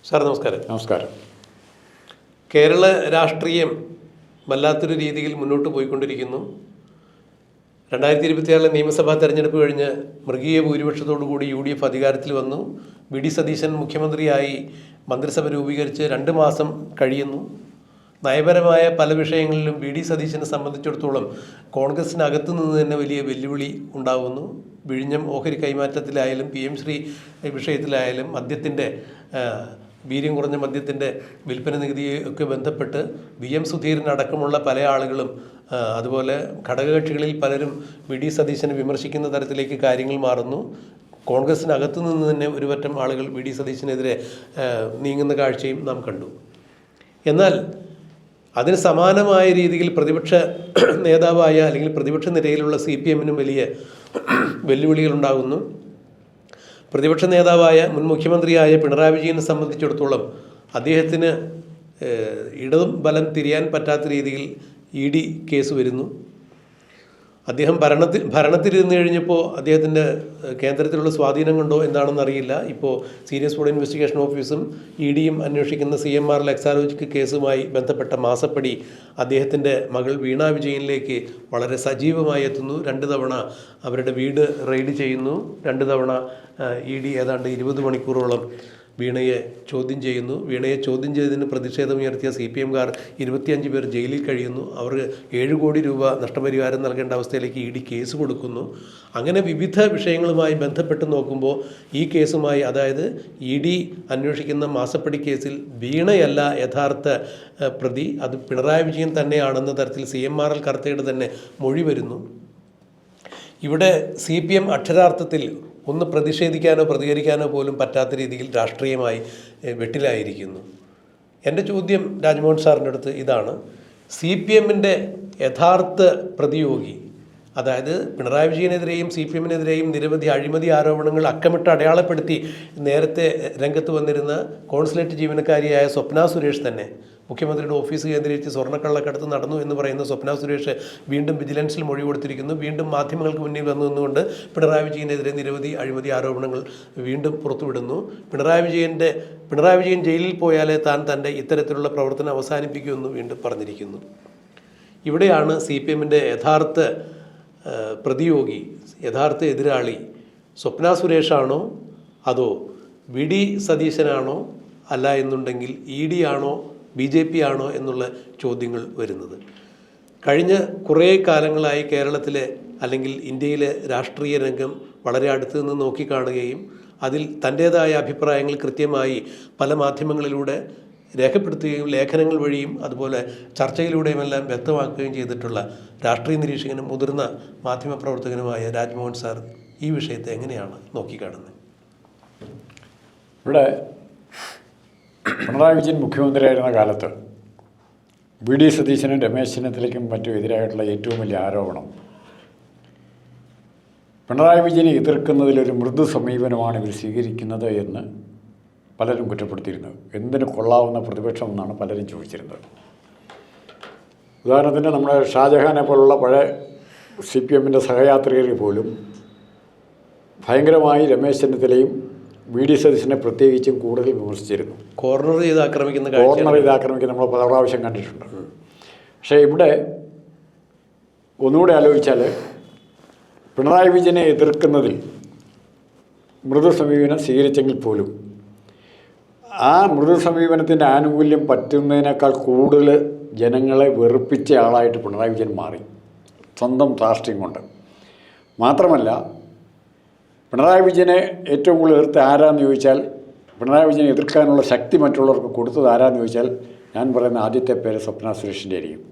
Sir നമസ്കാരം. നമസ്കാരം. കേരള രാഷ്ട്രീയം വല്ലാത്തൊരു രീതിയിൽ മുന്നോട്ട് പോയിക്കൊണ്ടിരിക്കുന്നു. 2026 നിയമസഭാ തെരഞ്ഞെടുപ്പ് കഴിഞ്ഞ് മൃഗീയ ഭൂരിപക്ഷത്തോടുകൂടി UDF അധികാരത്തിൽ വന്നു. വി ഡി സതീശൻ മുഖ്യമന്ത്രിയായി മന്ത്രിസഭ രൂപീകരിച്ച് 2 മാസം കഴിയുന്നു. നയപരമായ പല വിഷയങ്ങളിലും വി ഡി സതീശനെ സംബന്ധിച്ചിടത്തോളം കോൺഗ്രസിനകത്തു നിന്ന് തന്നെ വലിയ വെല്ലുവിളി ഉണ്ടാകുന്നു. വിഴിഞ്ഞം ഓഹരി കൈമാറ്റത്തിലായാലും PM ശ്രീ വിഷയത്തിലായാലും മദ്യത്തിൻ്റെ വീര്യം കുറഞ്ഞ മദ്യത്തിൻ്റെ വിൽപ്പന നികുതിയൊക്കെ ബന്ധപ്പെട്ട് VM സുധീരൻ അടക്കമുള്ള പല ആളുകളും അതുപോലെ ഘടകകക്ഷികളിൽ പലരും വി ഡി സതീശനെ വിമർശിക്കുന്ന തരത്തിലേക്ക് കാര്യങ്ങൾ മാറുന്നു. കോൺഗ്രസിനകത്തു നിന്ന് തന്നെ ഒരുപറ്റം ആളുകൾ വി ഡി സതീശനെതിരെ നീങ്ങുന്ന കാഴ്ചയും നാം കണ്ടു. എന്നാൽ അതിന് സമാനമായ രീതിയിൽ പ്രതിപക്ഷ നേതാവായ അല്ലെങ്കിൽ പ്രതിപക്ഷ നിരയിലുള്ള CPM-നും വലിയ വെല്ലുവിളികളുണ്ടാകുന്നു. പ്രതിപക്ഷ നേതാവായ മുൻ മുഖ്യമന്ത്രിയായ പിണറായി വിജയനെ സംബന്ധിച്ചിടത്തോളം അദ്ദേഹത്തിന് ഇടതും ബലം തിരിയാൻ പറ്റാത്ത രീതിയിൽ ED കേസ് വരുന്നു. അദ്ദേഹം ഭരണത്തിലിരുന്ന് കഴിഞ്ഞപ്പോൾ അദ്ദേഹത്തിൻ്റെ കേന്ദ്രത്തിലുള്ള സ്വാധീനം കൊണ്ടോ എന്താണെന്ന് അറിയില്ല. ഇപ്പോൾ സീരിയസ് ഫ്രോഡ് ഇൻവെസ്റ്റിഗേഷൻ ഓഫീസും EDയും അന്വേഷിക്കുന്ന CMR എക്സാലോജിക് കേസുമായി ബന്ധപ്പെട്ട മാസപ്പടി അദ്ദേഹത്തിൻ്റെ മകൾ വീണ വിജയനിലേക്ക് വളരെ സജീവമായി എത്തുന്നു. 2 തവണ അവരുടെ വീട് റെയ്ഡ് ചെയ്യുന്നു. 2 തവണ ED ഏതാണ്ട് 20 മണിക്കൂറോളം വീണയെ ചോദ്യം ചെയ്യുന്നു. വീണയെ ചോദ്യം ചെയ്തതിന് പ്രതിഷേധമുയർത്തിയ CPM-കാർ 25 പേർ ജയിലിൽ കഴിയുന്നു. അവർക്ക് 7 കോടി രൂപ നഷ്ടപരിഹാരം നൽകേണ്ട അവസ്ഥയിലേക്ക് ED കേസ് കൊടുക്കുന്നു. അങ്ങനെ വിവിധ വിഷയങ്ങളുമായി ബന്ധപ്പെട്ട് നോക്കുമ്പോൾ ഈ കേസുമായി, അതായത് ED അന്വേഷിക്കുന്ന മാസപ്പടി കേസിൽ വീണയല്ല യഥാർത്ഥ പ്രതി, അത് പിണറായി വിജയൻ തന്നെയാണെന്ന തരത്തിൽ CMRL കർത്തയുടെ തന്നെ മൊഴി വരുന്നു. ഇവിടെ CPM അക്ഷരാർത്ഥത്തിൽ ഒന്ന് പ്രതിഷേധിക്കാനോ പ്രതികരിക്കാനോ പോലും പറ്റാത്ത രീതിയിൽ രാഷ്ട്രീയമായി വെട്ടിലായിരിക്കുന്നു. എൻ്റെ ചോദ്യം രാജ്മോഹൻ സാറിൻ്റെ അടുത്ത് ഇതാണ്: CPM-ൻ്റെ യഥാർത്ഥ പ്രതിയോഗി, അതായത് പിണറായി വിജയനെതിരെയും CPM-നെതിരെയും നിരവധി അഴിമതി ആരോപണങ്ങൾ അക്കമിട്ട് അടയാളപ്പെടുത്തി നേരത്തെ രംഗത്ത് വന്നിരുന്ന കോൺസുലേറ്റ് ജീവനക്കാരിയായ സ്വപ്ന സുരേഷ് തന്നെ, മുഖ്യമന്ത്രിയുടെ ഓഫീസ് കേന്ദ്രീകരിച്ച് സ്വർണ്ണക്കള്ളക്കടത്ത് നടന്നു എന്ന് പറയുന്ന സ്വപ്ന സുരേഷ് വീണ്ടും വിജിലൻസിൽ മൊഴി കൊടുത്തിരിക്കുന്നു. വീണ്ടും മാധ്യമങ്ങൾക്ക് മുന്നിൽ വന്നു നിന്നുകൊണ്ട് പിണറായി വിജയനെതിരെ നിരവധി അഴിമതി ആരോപണങ്ങൾ വീണ്ടും പുറത്തുവിടുന്നു. പിണറായി വിജയൻ ജയിലിൽ പോയാലേ താൻ തൻ്റെ ഇത്തരത്തിലുള്ള പ്രവർത്തനം അവസാനിപ്പിക്കുമെന്ന് വീണ്ടും പറഞ്ഞിരിക്കുന്നു. ഇവിടെയാണ് CPM-ൻ്റെ യഥാർത്ഥ പ്രതിയോഗി, യഥാർത്ഥ എതിരാളി സ്വപ്ന സുരേഷാണോ അതോ വി ഡി സതീശനാണോ, അല്ല എന്നുണ്ടെങ്കിൽ ED ആണോ BJP ആണോ എന്നുള്ള ചോദ്യങ്ങൾ വരുന്നത്. കഴിഞ്ഞ കുറേ കാലങ്ങളായി കേരളത്തിലെ അല്ലെങ്കിൽ ഇന്ത്യയിലെ രാഷ്ട്രീയ രംഗം വളരെ അടുത്ത് നിന്ന് നോക്കിക്കാണുകയും അതിൽ തൻ്റേതായ അഭിപ്രായങ്ങൾ കൃത്യമായി പല മാധ്യമങ്ങളിലൂടെ രേഖപ്പെടുത്തുകയും ലേഖനങ്ങൾ വഴിയും അതുപോലെ ചർച്ചയിലൂടെയുമെല്ലാം വ്യക്തമാക്കുകയും ചെയ്തിട്ടുള്ള രാഷ്ട്രീയ നിരീക്ഷകനും മുതിർന്ന മാധ്യമപ്രവർത്തകനുമായ രാജ്മോഹൻ സാർ ഈ വിഷയത്തെ എങ്ങനെയാണ് നോക്കിക്കാണുന്നത്? ഇവിടെ പിണറായി വിജയൻ മുഖ്യമന്ത്രിയായിരുന്ന കാലത്ത് വി ഡി സതീശനും രമേശ് ചെന്നിത്തലയ്ക്കും മറ്റും എതിരായിട്ടുള്ള ഏറ്റവും വലിയ ആരോപണം പിണറായി വിജയനെ എതിർക്കുന്നതിലൊരു മൃദു സമീപനമാണ് ഇവർ സ്വീകരിക്കുന്നത് എന്ന് പലരും കുറ്റപ്പെടുത്തിയിരുന്നു. എന്തിനു കൊള്ളാവുന്ന പ്രതിപക്ഷം എന്നാണ് പലരും ചോദിച്ചിരുന്നത്. ഉദാഹരണത്തിന് നമ്മുടെ ഷാജഹാനെ പോലുള്ള പഴയ CPM-ൻ്റെ സഹയാത്രികർ പോലും ഭയങ്കരമായി രമേശ് ചെന്നിത്തലയും വി ഡി സതീശനെ പ്രത്യേകിച്ചും കൂടുതൽ വിമർശിച്ചിരുന്നു. കോർണർ ചെയ്ത് ആക്രമിക്കുന്ന നമ്മൾ പല പ്രാവശ്യം കണ്ടിട്ടുണ്ട്. പക്ഷേ ഇവിടെ ഒന്നുകൂടെ ആലോചിച്ചാൽ പിണറായി വിജയനെ എതിർക്കുന്നതിൽ മൃദു സമീപനം സ്വീകരിച്ചെങ്കിൽ പോലും ആ മൃദു സമീപനത്തിൻ്റെ ആനുകൂല്യം പറ്റുന്നതിനേക്കാൾ കൂടുതൽ ജനങ്ങളെ വെറുപ്പിച്ച ആളായിട്ട് പിണറായി വിജയൻ മാറി, സ്വന്തം രാഷ്ട്രീയം കൊണ്ട്. മാത്രമല്ല, പിണറായി വിജയനെ ഏറ്റവും കൂടുതൽ എതിർത്ത് ആരാന്ന് ചോദിച്ചാൽ, പിണറായി വിജയനെ എതിർക്കാനുള്ള ശക്തി മറ്റുള്ളവർക്ക് കൊടുത്തത് ആരാന്ന് ചോദിച്ചാൽ, ഞാൻ പറയുന്ന ആദ്യത്തെ പേര് സ്വപ്ന സുരേഷിൻ്റെ ആയിരിക്കും.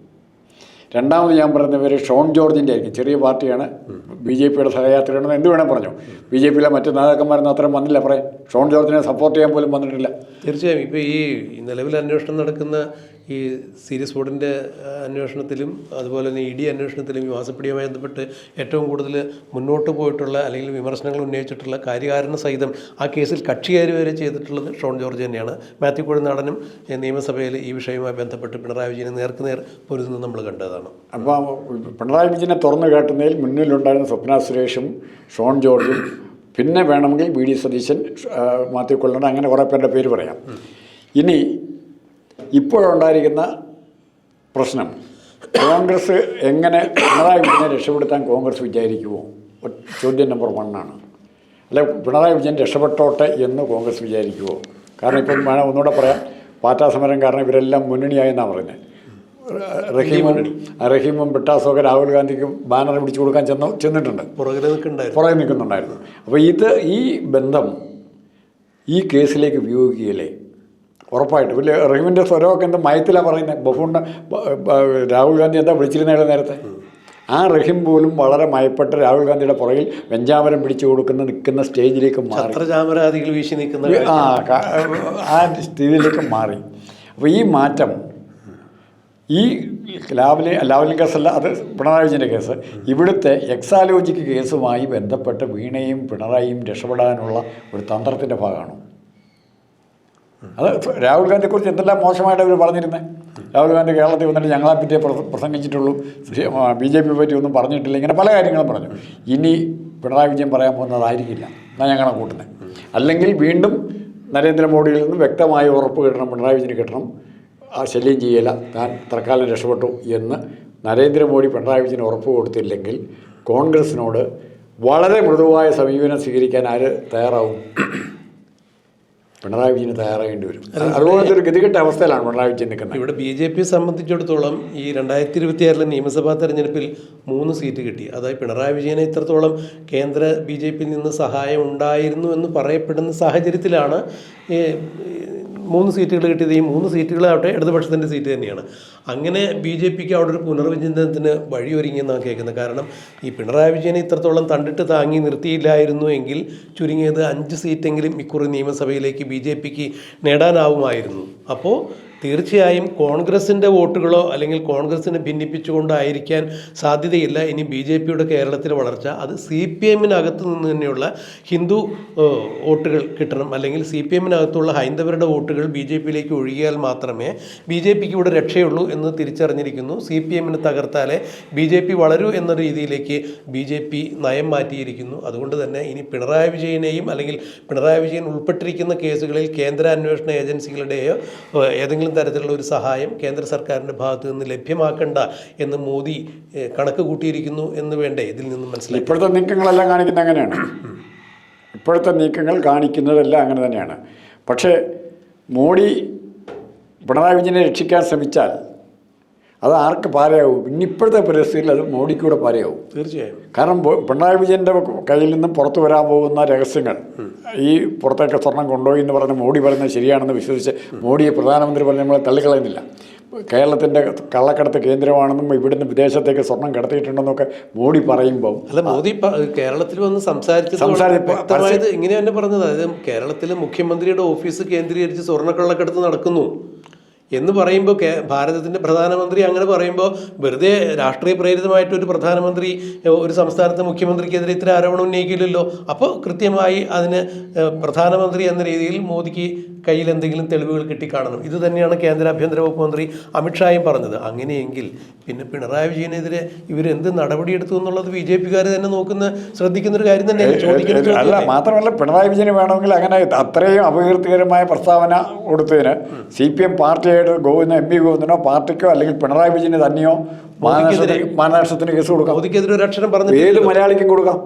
രണ്ടാമത് ഞാൻ പറയുന്ന പേര് ഷോൺ ജോർജിൻ്റെ ആയിരിക്കും. ചെറിയ പാർട്ടിയാണ്, BJP-യുടെ സഹയാത്രിയാണെന്ന് എന്ത് വേണേൽ പറഞ്ഞു. BJP-യിലെ മറ്റ് നേതാക്കന്മാരൊന്നും അത്രയും വന്നില്ല. പറയാം, ഷോൺ ജോർജിനെ സപ്പോർട്ട് ചെയ്യാൻ പോലും വന്നിട്ടില്ല. തീർച്ചയായും ഇപ്പോൾ ഈ നിലവിൽ അന്വേഷണം നടക്കുന്ന ഈ സീരിയസ് ഫ്രോഡിൻ്റെ അന്വേഷണത്തിലും അതുപോലെ തന്നെ ED അന്വേഷണത്തിലും ഈ മാസപ്പടിയുമായി ബന്ധപ്പെട്ട് ഏറ്റവും കൂടുതൽ മുന്നോട്ട് പോയിട്ടുള്ള അല്ലെങ്കിൽ വിമർശനങ്ങൾ ഉന്നയിച്ചിട്ടുള്ള കാര്യകാരണ സഹിതം ആ കേസിൽ കക്ഷികാരി വരെ ചെയ്തിട്ടുള്ളത് ഷോൺ ജോർജ് തന്നെയാണ്. മാത്യു കുഴൽനാടനും നിയമസഭയിൽ ഈ വിഷയവുമായി ബന്ധപ്പെട്ട് പിണറായി വിജയനെ നേർക്കുനേർ പൊരുതുന്നത് നമ്മൾ കണ്ടതാണ്. അപ്പോൾ പിണറായി വിജയനെ തുറന്നു കാട്ടുന്നതിൽ മുന്നിലുണ്ടായിരുന്ന സ്വപ്ന സുരേഷും ഷോൺ ജോർജും, പിന്നെ വേണമെങ്കിൽ വി ഡി സതീശൻ, മാത്യു കുഴൽനാടൻ, അങ്ങനെ കുറേ പേരുടെ പേര് പറയാം. ഇനി ഇപ്പോഴുണ്ടായിരിക്കുന്ന പ്രശ്നം, കോൺഗ്രസ് എങ്ങനെ പിണറായി വിജയനെ രക്ഷപ്പെടുത്താൻ കോൺഗ്രസ് വിചാരിക്കുമോ? ചോദ്യം നമ്പർ 1 ആണ്. അല്ലെ, പിണറായി വിജയൻ രക്ഷപ്പെട്ടോട്ടെ എന്ന് കോൺഗ്രസ് വിചാരിക്കുമോ? കാരണം ഇപ്പം വേണം ഒന്നുകൂടെ പറയാം, പാറ്റാ സമരം കാരണം ഇവരെല്ലാം മുന്നണിയായെന്നാണ് പറയുന്നത്. റഹീമും പിട്ടാസും രാഹുൽ ഗാന്ധിക്ക് ബാനർ പിടിച്ചു കൊടുക്കാൻ ചെന്നിട്ടുണ്ട്, പുറകെ നിൽക്കുന്നുണ്ടായിരുന്നു. അപ്പോൾ ഈ ബന്ധം ഈ കേസിലേക്ക് ഉപയോഗിക്കുകയില്ലേ? ഉറപ്പായിട്ടും. വലിയ റഹീമിൻ്റെ സ്വരമൊക്കെ എന്താ മയത്തിലാണ് പറയുന്നത്. ബഫൂണ്ട രാഹുൽ ഗാന്ധി എന്താ വിളിച്ചിരുന്നയാൾ നേരത്തെ? ആ റഹീം പോലും വളരെ മയപ്പെട്ട് രാഹുൽ ഗാന്ധിയുടെ പുറകിൽ വെഞ്ചാമരം പിടിച്ചു നിൽക്കുന്ന സ്റ്റേജിലേക്ക് മാറി, ആ സ്ഥിതിയിലേക്ക് മാറി. അപ്പോൾ ഈ മാറ്റം, ഈ ലാവ്ലിൻ കേസല്ല, അത് പിണറായി വിജയൻ്റെ കേസ്, ഇവിടുത്തെ എക്സാലോജിക്ക് കേസുമായി ബന്ധപ്പെട്ട് വീണയും പിണറായിയും രക്ഷപ്പെടാനുള്ള ഒരു തന്ത്രത്തിൻ്റെ ഭാഗമാണ്. അത് രാഹുൽ ഗാന്ധിയെക്കുറിച്ച് എന്തെല്ലാം മോശമായിട്ട് അവർ പറഞ്ഞിരുന്നത്. രാഹുൽ ഗാന്ധി കേരളത്തിൽ വന്നിട്ട് ഞങ്ങളെ പറ്റിയേ പ്രസംഗിച്ചിട്ടുള്ളൂ, BJP പറ്റി ഒന്നും പറഞ്ഞിട്ടില്ല, ഇങ്ങനെ പല കാര്യങ്ങളും പറഞ്ഞു. ഇനി പിണറായി വിജയൻ പറയാൻ പോകുന്നതായിരിക്കില്ല എന്നാണ് ഞങ്ങളെ കൂട്ടുന്നത്. അല്ലെങ്കിൽ വീണ്ടും നരേന്ദ്രമോദിയിൽ നിന്ന് വ്യക്തമായ ഉറപ്പ് കിട്ടണം, പിണറായി വിജയന് കിട്ടണം, ആ ശല്യം ചെയ്യില്ല, താൻ തൽക്കാലം രക്ഷപ്പെട്ടു എന്ന് നരേന്ദ്രമോദി പിണറായി വിജയന് ഉറപ്പ് കൊടുത്തില്ലെങ്കിൽ കോൺഗ്രസിനോട് വളരെ മൃദുവായ സമീപനം സ്വീകരിക്കാൻ ആര് തയ്യാറാവും? പിണറായി വിജയന് തയ്യാറാകേണ്ടി വരും. അതുപോലത്തെ ഒരു ഗതികെട്ട അവസ്ഥയിലാണ് പിണറായി വിജയൻ നിൽക്കുന്നത്. ഇവിടെ BJP സംബന്ധിച്ചിടത്തോളം ഈ 2026 നിയമസഭാ തെരഞ്ഞെടുപ്പിൽ 3 സീറ്റ് കിട്ടി. അതായത് പിണറായി വിജയനെ ഇത്രത്തോളം കേന്ദ്ര BJPയിൽ നിന്ന് സഹായം ഉണ്ടായിരുന്നു എന്ന് പറയപ്പെടുന്ന സാഹചര്യത്തിലാണ് 3 സീറ്റുകൾ കിട്ടിയത്. ഈ 3 സീറ്റുകളാവട്ടെ ഇടതുപക്ഷത്തിൻ്റെ സീറ്റ് തന്നെയാണ്. അങ്ങനെ BJPക്ക് അവിടെ ഒരു പുനർവിചിന്തനത്തിന് വഴിയൊരുങ്ങിയെന്നാണ് കേൾക്കുന്നത്. കാരണം ഈ പിണറായി വിജയനെ ഇത്രത്തോളം തണ്ടിട്ട് താങ്ങി നിർത്തിയില്ലായിരുന്നു എങ്കിൽ ചുരുങ്ങിയത് 5 സീറ്റെങ്കിലും ഇക്കുറി നിയമസഭയിലേക്ക് BJPക്ക് നേടാനാവുമായിരുന്നു. അപ്പോൾ തീർച്ചയായും കോൺഗ്രസിൻ്റെ വോട്ടുകളോ അല്ലെങ്കിൽ കോൺഗ്രസിനെ ഭിന്നിപ്പിച്ചുകൊണ്ടായിരിക്കാൻ സാധ്യതയില്ല ഇനി BJPയുടെ കേരളത്തിലെ വളർച്ച. അത് CPMനകത്ത് നിന്ന് തന്നെയുള്ള ഹിന്ദു വോട്ടുകൾ കിട്ടണം, അല്ലെങ്കിൽ CPMനകത്തുള്ള ഹൈന്ദവരുടെ വോട്ടുകൾ BJPയിലേക്ക് ഒഴുകിയാൽ മാത്രമേ BJPക്ക് ഇവിടെ രക്ഷയുള്ളൂ എന്ന് തിരിച്ചറിഞ്ഞിരിക്കുന്നു. CPMനെ തകർത്താലേ BJP വളരൂ എന്ന രീതിയിലേക്ക് BJP നയം മാറ്റിയിരിക്കുന്നു. അതുകൊണ്ട് തന്നെ ഇനി പിണറായി വിജയനെയും അല്ലെങ്കിൽ പിണറായി വിജയൻ ഉൾപ്പെട്ടിരിക്കുന്ന കേസുകളിൽ കേന്ദ്ര അന്വേഷണ ഏജൻസികളുടെയോ ഏതെങ്കിലും തരത്തിലുള്ള ഒരു സഹായം കേന്ദ്ര സർക്കാരിൻ്റെ ഭാഗത്ത് നിന്ന് ലഭ്യമാക്കണ്ട എന്ന് മോദി കണക്ക് കൂട്ടിയിരിക്കുന്നു എന്ന് വേണ്ടേ ഇതിൽ നിന്നും മനസ്സിലായി. ഇപ്പോഴത്തെ നീക്കങ്ങളെല്ലാം കാണിക്കുന്നത് അങ്ങനെയാണ്. ഇപ്പോഴത്തെ നീക്കങ്ങൾ കാണിക്കുന്നതെല്ലാം അങ്ങനെ തന്നെയാണ്. പക്ഷേ മോഡി പിണറായി വിജയനെ രക്ഷിക്കാൻ ശ്രമിച്ചാൽ അത് ആർക്ക് പാരയാവും? ഇന്നിപ്പോഴത്തെ പരിസ്ഥിതിയിൽ അത് മോഡിക്കൂടെ പാരയാവും തീർച്ചയായും. കാരണം പിണറായി വിജയൻ്റെ കയ്യിൽ നിന്നും പുറത്തു വരാൻ പോകുന്ന രഹസ്യങ്ങൾ, ഈ പുറത്തേക്ക് സ്വർണം കൊണ്ടുപോയി എന്ന് പറഞ്ഞ് മോഡി പറയുന്നത് ശരിയാണെന്ന് വിശ്വസിച്ച് മോഡിയെ പ്രധാനമന്ത്രി പറഞ്ഞ് നമ്മളെ തള്ളിക്കളയുന്നില്ല. കേരളത്തിൻ്റെ കള്ളക്കടത്ത് കേന്ദ്രമാണെന്നും ഇവിടുന്ന് വിദേശത്തേക്ക് സ്വർണം കടത്തിയിട്ടുണ്ടെന്നൊക്കെ മോഡി പറയുമ്പോൾ, അല്ല, മോദി കേരളത്തിൽ വന്ന് സംസാരിച്ചത് ഇങ്ങനെ തന്നെ പറഞ്ഞത്, അതായത് കേരളത്തിൽ മുഖ്യമന്ത്രിയുടെ ഓഫീസ് കേന്ദ്രീകരിച്ച് സ്വർണ്ണക്കള്ളക്കടത്ത് നടക്കുന്നു എന്ന് പറയുമ്പോൾ ഭാരതത്തിൻ്റെ പ്രധാനമന്ത്രി അങ്ങനെ പറയുമ്പോൾ വെറുതെ രാഷ്ട്രീയ പ്രേരിതമായിട്ടൊരു പ്രധാനമന്ത്രി ഒരു സംസ്ഥാനത്തെ മുഖ്യമന്ത്രിക്കെതിരെ ഇത്ര ആരോപണം ഉന്നയിക്കില്ലല്ലോ. അപ്പോൾ കൃത്യമായി അതിന് പ്രധാനമന്ത്രി എന്ന രീതിയിൽ മോദിക്ക് കയ്യിൽ എന്തെങ്കിലും തെളിവുകൾ കിട്ടിക്കാണണം. ഇത് തന്നെയാണ് കേന്ദ്ര ആഭ്യന്തര വകുപ്പ് മന്ത്രി അമിത്ഷായും പറഞ്ഞത്. അങ്ങനെയെങ്കിൽ പിന്നെ പിണറായി വിജയനെതിരെ ഇവരെന്ത് നടപടിയെടുത്തു എന്നുള്ളത് BJPക്കാർ തന്നെ ശ്രദ്ധിക്കുന്നൊരു കാര്യം തന്നെയാണ് ചോദിക്കുന്നത്. അല്ല, മാത്രമല്ല പിണറായി വിജയന് വേണമെങ്കിൽ അങ്ങനെ അത്രയും അപകീർത്തികരമായ പ്രസ്താവന കൊടുത്തതിന് CPM പാർട്ടിയായിട്ട് MP ഗോവിന്ദനോ പാർട്ടിക്കോ അല്ലെങ്കിൽ പിണറായി വിജയന് തന്നെയോ മാനനഷ്ടത്തിന് കേസ് കൊടുക്കാം. മോദിക്കെതിരെ ഒരു അക്ഷരം പറഞ്ഞു ഏത് മലയാളിക്കും കൊടുക്കാം.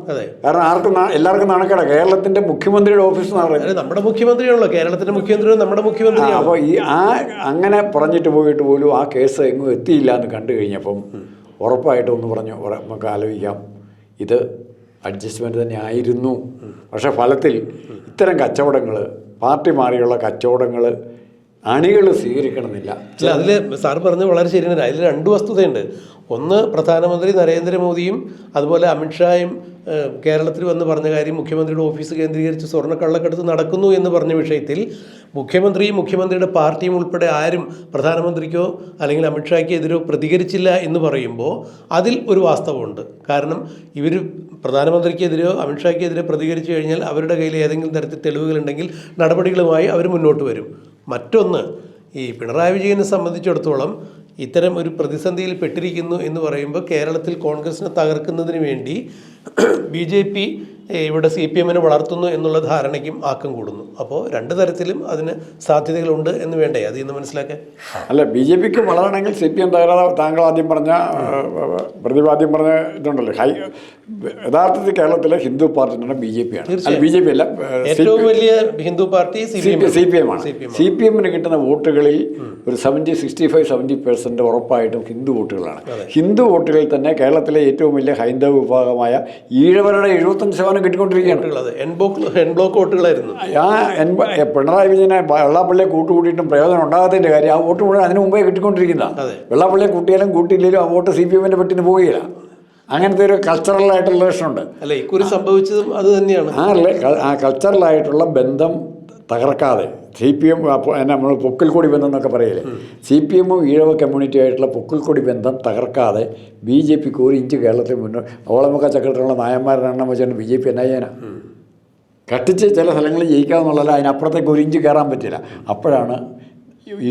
കാരണം എല്ലാവർക്കും നാണക്കേടാ. കേരളത്തിന്റെ മുഖ്യമന്ത്രിയുടെ ഓഫീസ് നമ്മുടെ മുഖ്യമന്ത്രിയാണല്ലോ, കേരളത്തിന്റെ മുഖ്യമന്ത്രി നമ്മുടെ മുഖ്യമന്ത്രി. അപ്പോൾ അങ്ങനെ പറഞ്ഞിട്ട് പോയിട്ട് പോലും ആ കേസ് എങ്ങും എത്തിയില്ല എന്ന് കണ്ടു കഴിഞ്ഞപ്പം ഉറപ്പായിട്ടും ഒന്ന് പറഞ്ഞു നമുക്ക് ആലോചിക്കാം, ഇത് അഡ്ജസ്റ്റ്മെൻറ്റ് തന്നെ ആയിരുന്നു. പക്ഷേ ഫലത്തിൽ ഇത്തരം കച്ചവടങ്ങൾ, പാർട്ടി മാറിയുള്ള കച്ചവടങ്ങൾ അണികൾ സ്വീകരിക്കണമെന്നില്ല. അതിൽ സാറ് പറഞ്ഞത് വളരെ ശരിയാണ്. അതിൽ 2 വസ്തുതയുണ്ട്. ഒന്ന്, പ്രധാനമന്ത്രി നരേന്ദ്രമോദിയും അതുപോലെ അമിത്ഷായും കേരളത്തിൽ വന്ന് പറഞ്ഞ കാര്യം, മുഖ്യമന്ത്രിയുടെ ഓഫീസ് കേന്ദ്രീകരിച്ച് സ്വർണ്ണക്കള്ളക്കടത്ത് നടക്കുന്നു എന്ന് പറഞ്ഞ വിഷയത്തിൽ മുഖ്യമന്ത്രിയും മുഖ്യമന്ത്രിയുടെ പാർട്ടിയും ഉൾപ്പെടെ ആരും പ്രധാനമന്ത്രിക്കോ അല്ലെങ്കിൽ അമിത്ഷായ്ക്ക് എതിരോ പ്രതികരിച്ചില്ല എന്ന് പറയുമ്പോൾ അതിൽ ഒരു വാസ്തവമുണ്ട്. കാരണം ഇവർ പ്രധാനമന്ത്രിക്കെതിരെയോ അമിത്ഷായ്ക്കെതിരെ പ്രതികരിച്ചു കഴിഞ്ഞാൽ അവരുടെ കയ്യിൽ ഏതെങ്കിലും തരത്തിൽ തെളിവുകളുണ്ടെങ്കിൽ നടപടികളുമായി അവർ മുന്നോട്ട് വരും. മറ്റൊന്ന്, ഈ പിണറായി വിജയനെ സംബന്ധിച്ചിടത്തോളം ഇത്തരം ഒരു പ്രതിസന്ധിയിൽ പെട്ടിരിക്കുന്നു എന്ന് പറയുമ്പോൾ കേരളത്തിൽ കോൺഗ്രസിനെ തകർക്കുന്നതിന് വേണ്ടി BJP ഇവിടെ CPM വളർത്തുന്നു എന്നുള്ള ധാരണയ്ക്കും ആക്കം കൂടുന്നു. അപ്പോൾ രണ്ട് തരത്തിലും അതിന് സാധ്യതകളുണ്ട് എന്ന് വേണ്ടേ അത് ഇന്ന് മനസ്സിലാക്കാൻ? അല്ല, BJPക്ക് വളരണമെങ്കിൽ CPM തയ്യാറാണ്. താങ്കൾ ആദ്യം പറഞ്ഞ പ്രതിപാദ്യം പറഞ്ഞ ഇതുണ്ടല്ലോ, യഥാർത്ഥത്തിൽ കേരളത്തിലെ ഹിന്ദു പാർട്ടി എന്ന് പറഞ്ഞാൽ BJP ആണ്. BJP അല്ല, ഏറ്റവും വലിയ ഹിന്ദു പാർട്ടി CPM ആണ്. CPMന് കിട്ടുന്ന വോട്ടുകളിൽ ഒരു 65-70% ഉറപ്പായിട്ടും ഹിന്ദു വോട്ടുകളാണ്. ഹിന്ദു വോട്ടുകളിൽ തന്നെ കേരളത്തിലെ ഏറ്റവും വലിയ ഹൈന്ദവ വിഭാഗമായ ഈഴവരുടെ 75% കിട്ടിക്കൊണ്ടിരിക്കുകയാണ്. എൻബ്ലോക്ക് വോട്ടുകളായിരുന്നു. പിണറായി വിജയനെ വെള്ളാപ്പള്ളിയെ കൂട്ടുകൂട്ടിയിട്ടും പ്രയോജനം ഉണ്ടാകാത്തതിൻ്റെ കാര്യം, ആ വോട്ട് മുഴുവൻ അതിന് മുമ്പേ കിട്ടിക്കൊണ്ടിരിക്കുന്നതാണ്. വെള്ളാപ്പള്ളിയെ കൂട്ടിയാലും കൂട്ടിയില്ലെങ്കിലും ആ വോട്ട് CPMന്റെ പെട്ടിന് പോവുകയില്ല. അങ്ങനത്തെ ഒരു കൾച്ചറലായിട്ടുള്ള റിലേഷനുണ്ട്. അല്ല, ഇക്കുറി സംഭവിച്ചതും അത് തന്നെയാണ്. ആ കൾച്ചറലായിട്ടുള്ള ബന്ധം തകർക്കാതെ CPM നമ്മൾ പൊക്കിൽക്കൊടി ബന്ധം എന്നൊക്കെ പറയില്ലേ, CPM ഈഴവ കമ്മ്യൂണിറ്റി ആയിട്ടുള്ള പൊക്കിൽക്കൊടി ബന്ധം തകർക്കാതെ BJPക്ക് ഒരു ഇഞ്ച് കേരളത്തിൽ മുന്നോട്ട് ഓളമുഖ ചക്രത്തിലുള്ള നായന്മാരുടെ എണ്ണം വെച്ചാൽ BJP എന്നാ ചെയ്യാനാ? കട്ടിച്ച് ചില സ്ഥലങ്ങളിൽ ജയിക്കാമെന്നുള്ളതല്ല, അതിനപ്പുറത്തേക്ക് ഒരു ഇഞ്ച് കയറാൻ പറ്റില്ല. അപ്പോഴാണ്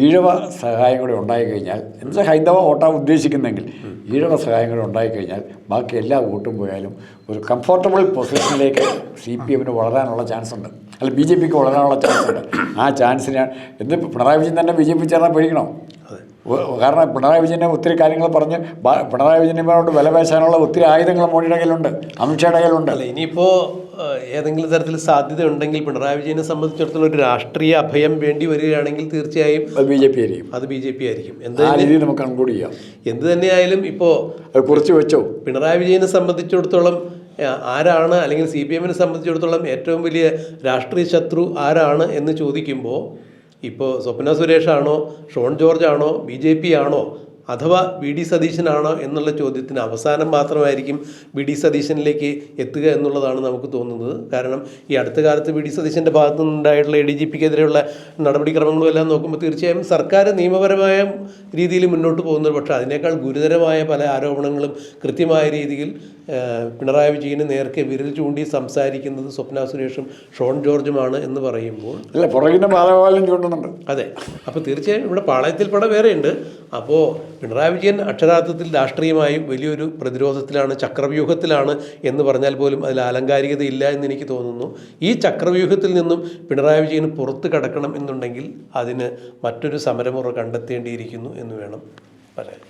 ഈഴവ സഹായം കൂടെ ഉണ്ടായിക്കഴിഞ്ഞാൽ, എന്നുവെച്ചാൽ ഹൈന്ദവ വോട്ടാണ് ഉദ്ദേശിക്കുന്നെങ്കിൽ ഈഴവ സഹായം കൂടെ ഉണ്ടായിക്കഴിഞ്ഞാൽ ബാക്കി എല്ലാ വോട്ടും പോയാലും ഒരു കംഫർട്ടബിൾ പൊസിഷനിലേക്ക് CPMന് വളരാനുള്ള ചാൻസ് ഉണ്ട്. അല്ല, BJPക്ക് വളരാനുള്ള ചാൻസ് ഉണ്ട്. ആ ചാൻസിനാണ് എന്നിപ്പോൾ പിണറായി വിജയൻ തന്നെ BJP ചേർന്നാൽ പേടിക്കണോ? കാരണം പിണറായി വിജയനെ ഒത്തിരി കാര്യങ്ങൾ പറഞ്ഞ് പിണറായി വിജയനോട് വിലപേശാനുള്ള ഒത്തിരി ആയുധങ്ങൾ മോഡിയുടെ കയ്യിലുണ്ട്, അമിത്ഷായുടെ കയ്യിലുണ്ട്. അല്ല, ഇനിയിപ്പോൾ ഏതെങ്കിലും തരത്തിൽ സാധ്യത ഉണ്ടെങ്കിൽ പിണറായി വിജയനെ സംബന്ധിച്ചിടത്തോളം ഒരു രാഷ്ട്രീയ അഭയം വേണ്ടി വരികയാണെങ്കിൽ തീർച്ചയായും അത് BJP ആയിരിക്കും. BJP ആയിരിക്കും. രീതിയിൽ നമുക്ക് കൺക്ലൂഡ് ചെയ്യാം. എന്ത് തന്നെയായാലും ഇപ്പോൾ അത് കുറിച്ച് വെച്ചോ, പിണറായി വിജയനെ സംബന്ധിച്ചിടത്തോളം ആരാണ്, അല്ലെങ്കിൽ CPMനെ സംബന്ധിച്ചിടത്തോളം ഏറ്റവും വലിയ രാഷ്ട്രീയ ശത്രു ആരാണ് എന്ന് ചോദിക്കുമ്പോൾ ഇപ്പോൾ സ്വപ്ന സുരേഷാണോ, ഷോൺ ജോർജ് ആണോ, BJP ആണോ, അഥവാ VD സതീശനാണോ എന്നുള്ള ചോദ്യത്തിന് അവസാനം മാത്രമായിരിക്കും VD സതീശനിലേക്ക് എത്തുക എന്നുള്ളതാണ് നമുക്ക് തോന്നുന്നത്. കാരണം ഈ അടുത്ത കാലത്ത് VD സതീശൻ്റെ ഭാഗത്തു നിന്നുണ്ടായിട്ടുള്ള ADGPക്കെതിരെയുള്ള നടപടിക്രമങ്ങളും എല്ലാം നോക്കുമ്പോൾ തീർച്ചയായും സർക്കാർ നിയമപരമായ രീതിയിൽ മുന്നോട്ട് പോകുന്നത്. പക്ഷേ അതിനേക്കാൾ ഗുരുതരമായ പല ആരോപണങ്ങളും കൃത്യമായ രീതിയിൽ പിണറായി വിജയന് നേർക്ക് വിരൽ ചൂണ്ടി സംസാരിക്കുന്നത് സ്വപ്ന സുരേഷും ഷോൺ ജോർജുമാണ് എന്ന് പറയുമ്പോൾ അതെ, അപ്പോൾ തീർച്ചയായും ഇവിടെ പാളയത്തിൽ പട വേറെയുണ്ട്. അപ്പോൾ പിണറായി വിജയൻ അക്ഷരാർത്ഥത്തിൽ രാഷ്ട്രീയമായും വലിയൊരു പ്രതിരോധത്തിലാണ്, ചക്രവ്യൂഹത്തിലാണ് എന്ന് പറഞ്ഞാൽ പോലും അതിൽ ആലങ്കാരികതയില്ല എന്ന് എനിക്ക് തോന്നുന്നു. ഈ ചക്രവ്യൂഹത്തിൽ നിന്നും പിണറായി വിജയന് പുറത്ത് കടക്കണം എന്നുണ്ടെങ്കിൽ അതിന് മറ്റൊരു സമരമുറ കണ്ടെത്തേണ്ടിയിരിക്കുന്നു എന്ന് വേണം പറയാൻ.